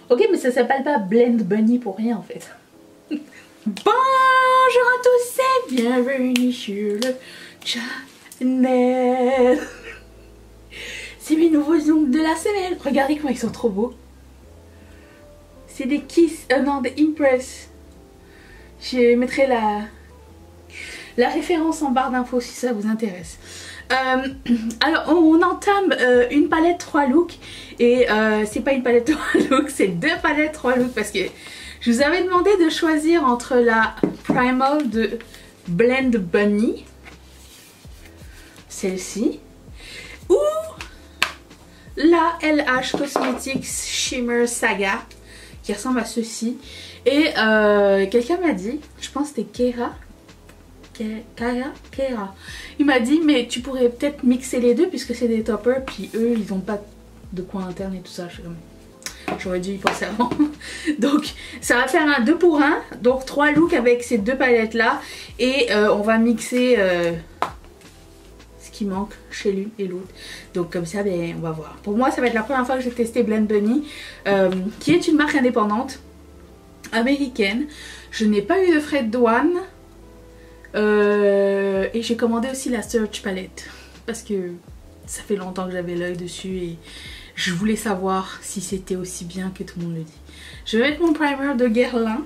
Ok, mais ça s'appelle pas Blend Bunny pour rien en fait. Bonjour à tous et bienvenue sur le channel. C'est mes nouveaux ongles de la semaine. Regardez comment ils sont trop beaux. C'est des Kiss, non, des Impress. Je mettrai la référence en barre d'infos si ça vous intéresse. Alors on entame une palette 3 looks et c'est pas une palette 3 looks, c'est 2 palettes 3 looks parce que je vous avais demandé de choisir entre la Primal de Blend Bunny, celle-ci, ou la LH Cosmetics Shimmer Saga qui ressemble à ceci. Et quelqu'un m'a dit, je pense que c'était Kera. Il m'a dit mais tu pourrais peut-être mixer les deux puisque c'est des toppers puis eux ils ont pas de coin interne et tout ça. J'aurais dû y penser avant. Donc ça va faire un 2 pour 1. Donc 3 looks avec ces 2 palettes là. Et on va mixer ce qui manque chez l'une et l'autre. Donc comme ça ben, on va voir. Pour moi ça va être la première fois que je vais tester Blend Bunny. Qui est une marque indépendante américaine. Je n'ai pas eu de frais de douane. Et j'ai commandé aussi la Search Palette parce que ça fait longtemps que j'avais l'œil dessus et je voulais savoir si c'était aussi bien que tout le monde le dit. Je vais mettre mon primer de Guerlain,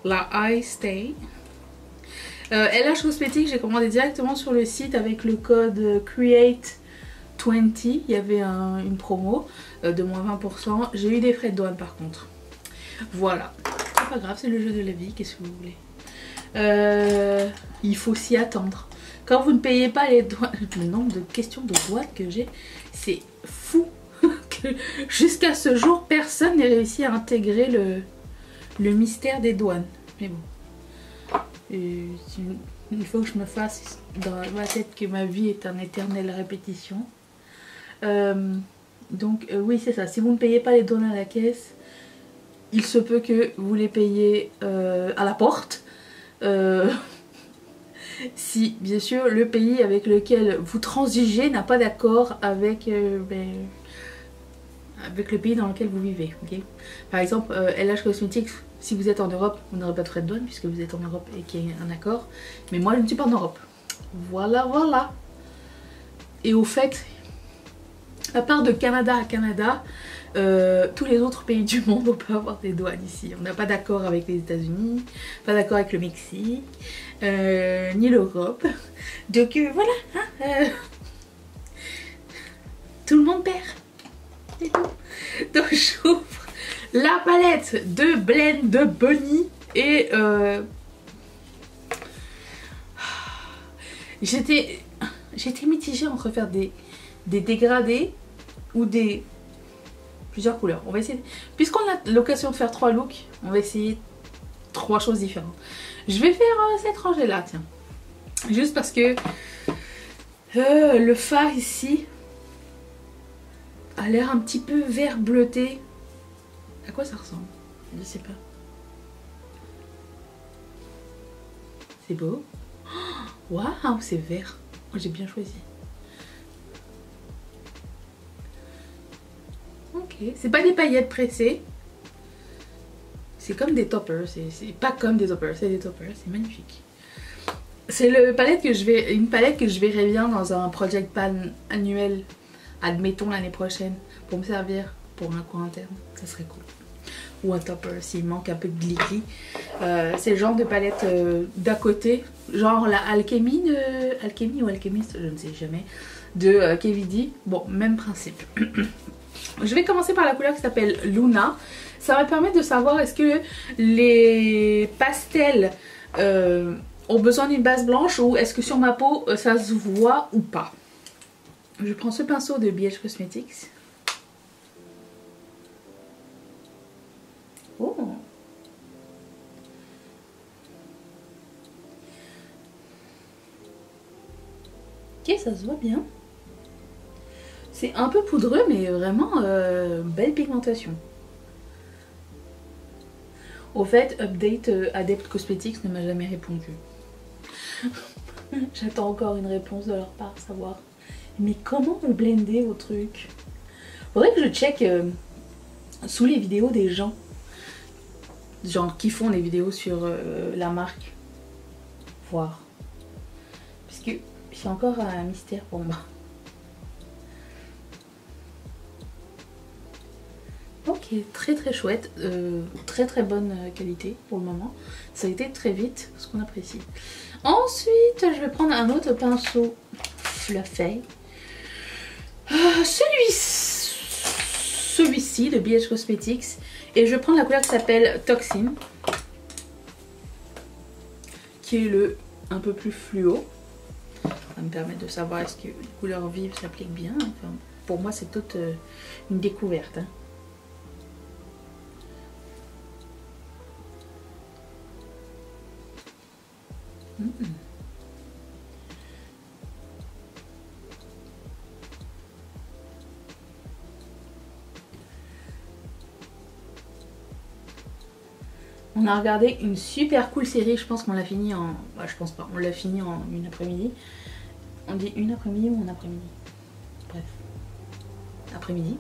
la Eye Stay. LH Cosmetics, j'ai commandé directement sur le site avec le code CREATE20. Il y avait une promo de moins 20%. J'ai eu des frais de douane par contre. Voilà, c'est pas grave, c'est le jeu de la vie, qu'est-ce que vous voulez. Il faut s'y attendre. Quand vous ne payez pas les douanes, le nombre de questions de douane que j'ai, c'est fou. Que jusqu'à ce jour, personne n'a réussi à intégrer le mystère des douanes. Mais bon, il faut que je me fasse dans ma tête que ma vie est une éternelle répétition. Donc oui, c'est ça. Si vous ne payez pas les douanes à la caisse, il se peut que vous les payiez à la porte. Si bien sûr le pays avec lequel vous transigez n'a pas d'accord avec, avec le pays dans lequel vous vivez. Okay, par exemple LH Cosmetics, si vous êtes en Europe vous n'aurez pas de frais de douane puisque vous êtes en Europe et qu'il y a un accord, mais moi je ne suis pas en Europe. Voilà voilà. Et au fait, à part de Canada à Canada, tous les autres pays du monde on peut avoir des douanes ici. On n'a pas d'accord avec les États-Unis, pas d'accord avec le Mexique, ni l'Europe. Donc voilà, hein, tout le monde perd. C'est tout. Donc j'ouvre la palette de Blend Bunny et j'étais mitigée entre faire des dégradés ou des plusieurs couleurs. On va essayer, puisqu'on a l'occasion de faire 3 looks, on va essayer 3 choses différentes. Je vais faire cette rangée là, tiens, juste parce que le fard ici a l'air un petit peu vert bleuté. À quoi ça ressemble? Je sais pas. C'est beau. Waouh, c'est vert. J'ai bien choisi. Ok, c'est pas des paillettes pressées. C'est comme des toppers. C'est pas comme des toppers, c'est des toppers. C'est magnifique. C'est une palette que je verrai bien dans un project pan annuel, admettons l'année prochaine, pour me servir pour un coin interne. Ça serait cool. Ou un topper s'il manque un peu de glicky. C'est le genre de palette d'à côté, genre la Alchemy ou Alchemist, je ne sais jamais, de KVD. Bon, même principe. Je vais commencer par la couleur qui s'appelle Luna. Ça va me permettre de savoir est-ce que les pastels ont besoin d'une base blanche ou est-ce que sur ma peau ça se voit ou pas. Je prends ce pinceau de BH Cosmetics. Oh. Ok, ça se voit bien. C'est un peu poudreux mais vraiment belle pigmentation. Au fait, update Adept Cosmetics ne m'a jamais répondu. J'attends encore une réponse de leur part, savoir. Mais comment vous blendez vos trucs? Faudrait que je check sous les vidéos des gens. Genre qui font des vidéos sur la marque. Voir. Parce que c'est encore un mystère pour moi. Ok, très très chouette. Très très bonne qualité pour le moment. Ça a été très vite, ce qu'on apprécie. Ensuite, je vais prendre un autre pinceau Fluffy. Celui-ci de BH Cosmetics. Et je vais prendre la couleur qui s'appelle Toxin. Qui est le un peu plus fluo. Ça va me permettre de savoir est-ce que les couleurs vives s'appliquent bien. Enfin, pour moi, c'est toute une découverte. Hein. On a regardé une super cool série, je pense qu'on l'a fini en... Bah, je pense pas, on l'a fini en une après-midi. On dit une après-midi ou un après-midi? Bref, après-midi.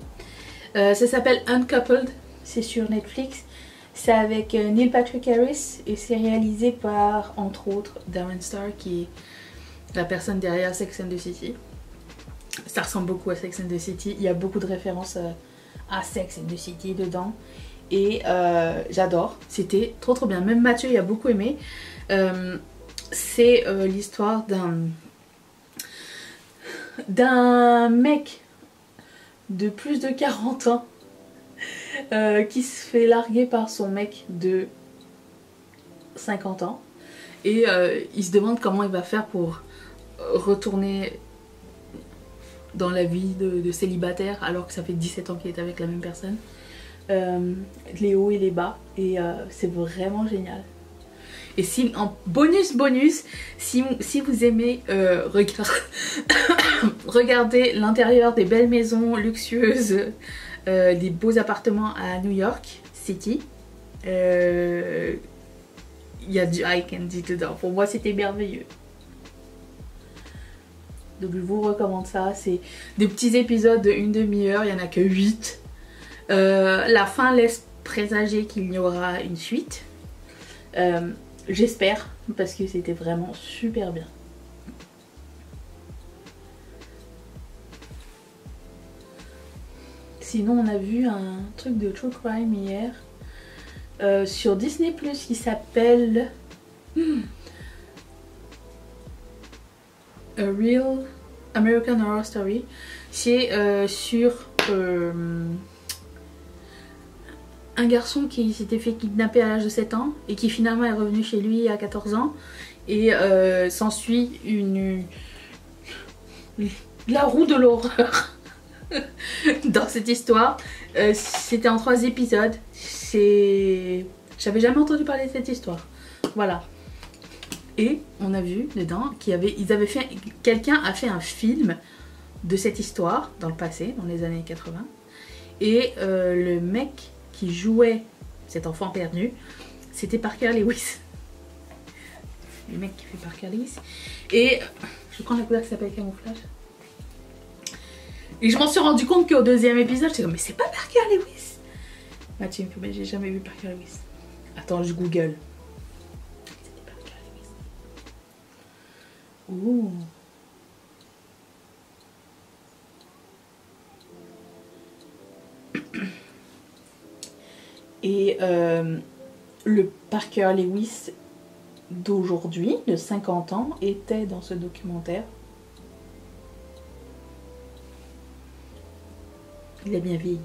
Ça s'appelle Uncoupled, c'est sur Netflix. C'est avec Neil Patrick Harris et c'est réalisé par, entre autres, Darren Star, qui est la personne derrière Sex and the City. Ça ressemble beaucoup à Sex and the City, il y a beaucoup de références à Sex and the City dedans. Et j'adore, c'était trop trop bien. Même Mathieu il a beaucoup aimé. C'est l'histoire d'un mec de plus de 40 ans qui se fait larguer par son mec de 50 ans. Et il se demande comment il va faire pour retourner dans la vie de célibataire alors que ça fait 17 ans qu'il est avec la même personne. Les hauts et les bas, et c'est vraiment génial. Et si en bonus, si vous aimez regarder l'intérieur des belles maisons luxueuses, des beaux appartements à New York City, il y a du eye candy dedans. Pour moi c'était merveilleux. Donc je vous recommande ça. C'est des petits épisodes de une demi-heure, il n'y en a que 8. La fin laisse présager qu'il y aura une suite. J'espère, parce que c'était vraiment super bien. Sinon, on a vu un truc de True Crime hier sur Disney Plus qui s'appelle A Real American Horror Story. C'est sur un garçon qui s'était fait kidnapper à l'âge de 7 ans et qui finalement est revenu chez lui à 14 ans. Et s'ensuit la roue de l'horreur dans cette histoire. C'était en 3 épisodes. J'avais jamais entendu parler de cette histoire. Voilà. Et on a vu dedans quelqu'un a fait un film de cette histoire dans le passé, dans les années 80. Et le mec qui jouait cet enfant perdu, c'était Parker Lewis. Le mec qui fait Parker Lewis. Et je prends la couleur qui s'appelle Camouflage. Et je m'en suis rendu compte qu'au 2e épisode, j'étais comme, mais c'est pas Parker Lewis. Mathieu me fait, mais j'ai jamais vu Parker Lewis. Attends, je google. C'était Parker Lewis. Ouh. Et le Parker Lewis d'aujourd'hui, de 50 ans, était dans ce documentaire. Il a bien vieilli.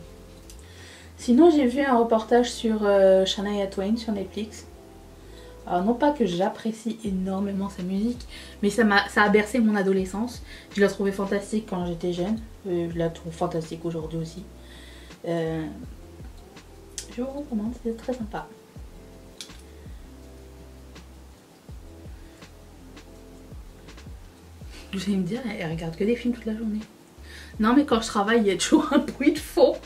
Sinon, j'ai vu un reportage sur Shania Twain sur Netflix. Alors, non pas que j'apprécie énormément sa musique, mais ça a bercé mon adolescence. Je la trouvais fantastique quand j'étais jeune. Je la trouve fantastique aujourd'hui aussi. Je vous recommande, c'est très sympa. Vous allez me dire, elle regarde que des films toute la journée. Non, mais quand je travaille, il y a toujours un bruit de fond.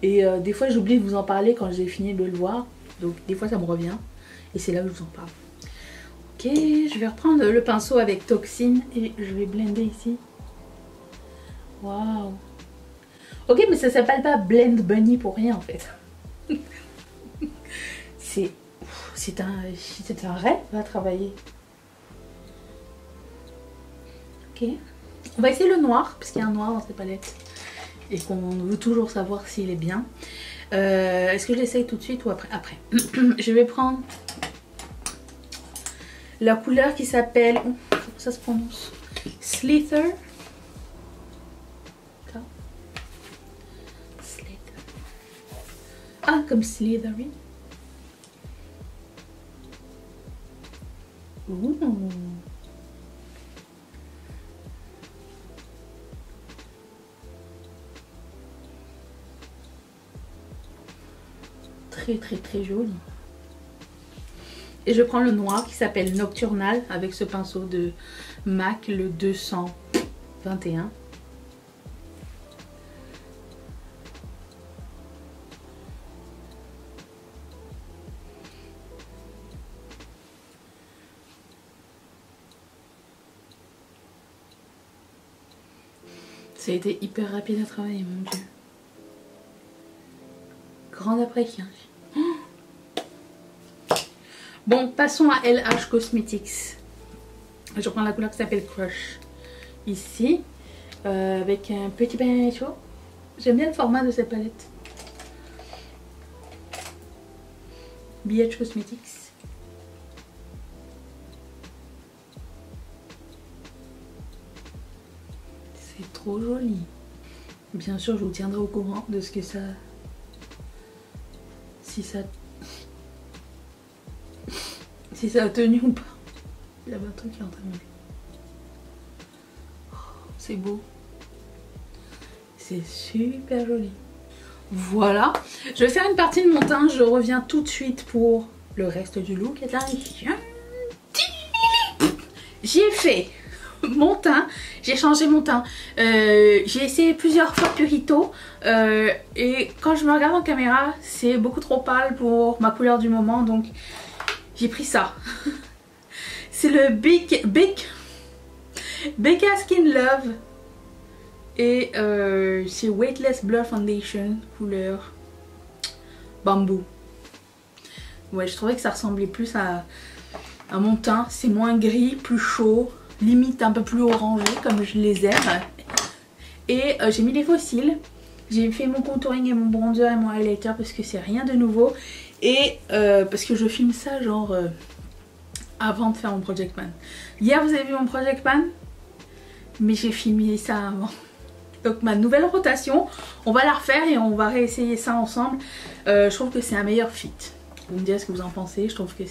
Et des fois, j'oublie de vous en parler quand j'ai fini de le voir. Donc, des fois, ça me revient. Et c'est là que je vous en parle. Ok, je vais reprendre le pinceau avec Toxin et je vais blender ici. Waouh! Ok, mais ça s'appelle pas Blend Bunny pour rien en fait. C'est un rêve à travailler. Ok. On va essayer le noir, parce qu'il y a un noir dans cette palette. Et qu'on veut toujours savoir s'il est bien. Est-ce que je l'essaye tout de suite ou après? Après. Je vais prendre la couleur qui s'appelle... Comment ça se prononce? Slither. Ah, comme Slytherin. Ouh. Très très très joli. Et je prends le noir qui s'appelle Nocturnal avec ce pinceau de MAC, le 221. Ça a été hyper rapide à travailler, mon Dieu. Grande appréciation. Bon, passons à LH Cosmetics. Je prends la couleur qui s'appelle Crush. Ici, avec un petit pinceau. J'aime bien le format de cette palette. BH Cosmetics. C'est trop joli. Bien sûr, je vous tiendrai au courant de ce que ça... Si ça a tenu ou pas. Il y avait un truc qui est en train de manger. Oh, c'est beau. C'est super joli. Voilà. Je vais faire une partie de mon teint. Je reviens tout de suite pour le reste du look. J'ai fait mon teint. J'ai changé mon teint. J'ai essayé plusieurs fois Purito. Et quand je me regarde en caméra, c'est beaucoup trop pâle pour ma couleur du moment. Donc j'ai pris ça. C'est le Becca Skin Love. Et c'est Weightless Blur Foundation, couleur bambou. Ouais, je trouvais que ça ressemblait plus à mon teint. C'est moins gris, plus chaud, limite un peu plus orangé comme je les aime. Et j'ai mis les fossiles. J'ai fait mon contouring et mon bronzer et mon highlighter parce que c'est rien de nouveau. Et parce que je filme ça genre avant de faire mon Project Pan. Hier vous avez vu mon Project Pan, mais j'ai filmé ça avant. Donc ma nouvelle rotation, on va la refaire et on va réessayer ça ensemble. Je trouve que c'est un meilleur fit. Vous me direz ce que vous en pensez. Je trouve que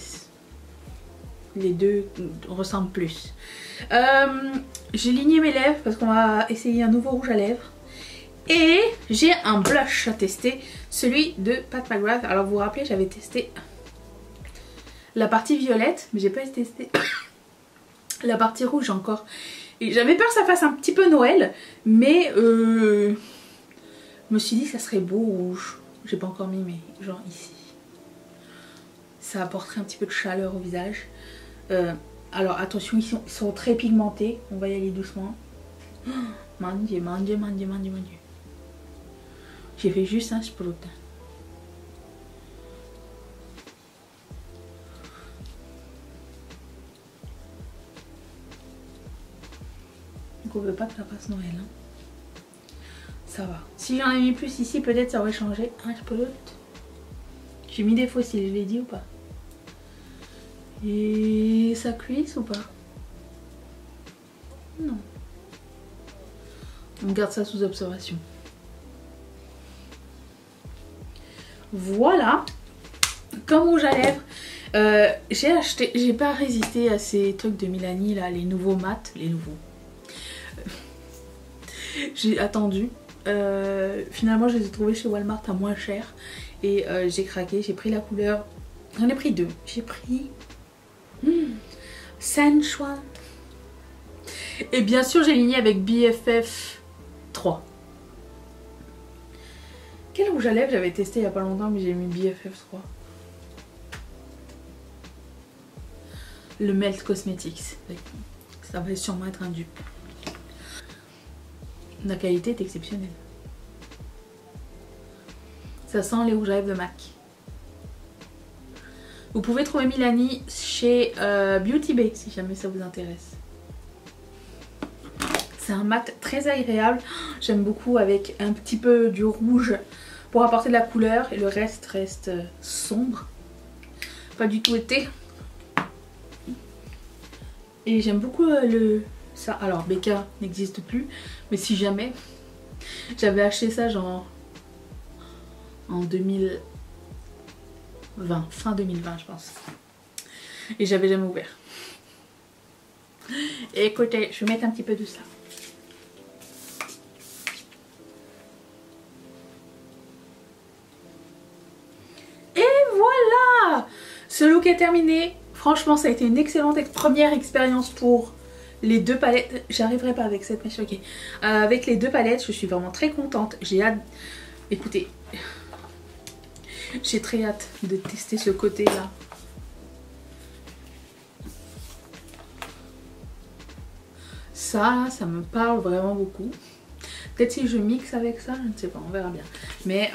les deux ressemblent plus. J'ai ligné mes lèvres parce qu'on va essayer un nouveau rouge à lèvres. Et j'ai un blush à tester, celui de Pat McGrath. Alors vous vous rappelez, j'avais testé la partie violette, mais j'ai pas testé la partie rouge encore. Et j'avais peur que ça fasse un petit peu Noël, mais je me suis dit que ça serait beau rouge. J'ai pas encore mis, mais genre ici. Ça apporterait un petit peu de chaleur au visage. Alors attention, ils sont très pigmentés. On va y aller doucement. Oh, mon Dieu, mon Dieu, mon Dieu, mon Dieu, mon Dieu. J'ai fait juste un sprout. Donc on veut pas que ça fasse Noël. Hein. Ça va. Si j'en avais mis plus ici, peut-être ça aurait changé. Un sprout. J'ai mis des fossiles, je l'ai dit ou pas? Et ça cuisse ou pas? Non. On garde ça sous observation. Voilà. Comme rouge à lèvres, j'ai acheté, j'ai pas résisté à ces trucs de Milani là, les nouveaux mat, les nouveaux. J'ai attendu. Finalement, je les ai trouvés chez Walmart à moins cher et j'ai craqué. J'ai pris la couleur. J'en ai pris deux. J'ai pris Sensual. Et bien sûr, j'ai ligné avec BFF 3. Quel rouge à lèvres j'avais testé il y a pas longtemps, mais j'ai mis BFF 3. Le Melt Cosmetics. Ça va sûrement être un dupe. La qualité est exceptionnelle. Ça sent les rouges à lèvres de MAC. Vous pouvez trouver Milani chez Beauty Bay si jamais ça vous intéresse. C'est un mat très agréable. J'aime beaucoup avec un petit peu du rouge pour apporter de la couleur et le reste reste sombre. Pas du tout été. Et j'aime beaucoup ça. Alors Becca n'existe plus, mais si jamais, j'avais acheté ça genre en 2020, fin 2020 je pense. Et j'avais jamais ouvert. Et écoutez, je vais mettre un petit peu de ça. Ce look est terminé. Franchement, ça a été une excellente première expérience pour les deux palettes. J'arriverai pas avec cette mèche, ok. Avec les deux palettes, je suis vraiment très contente. J'ai hâte. Écoutez, j'ai très hâte de tester ce côté-là. Ça me parle vraiment beaucoup. Peut-être si je mixe avec ça, je ne sais pas, on verra bien. Mais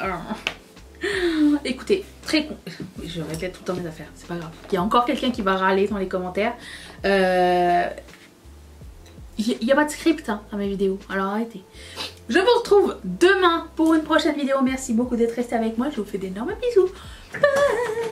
écoutez, très con. Je répète tout le temps mes affaires, c'est pas grave. Il y a encore quelqu'un qui va râler dans les commentaires. Il n'y a pas de script hein, à mes vidéos, alors arrêtez. Je vous retrouve demain pour une prochaine vidéo. Merci beaucoup d'être resté avec moi. Je vous fais d'énormes bisous. Bye.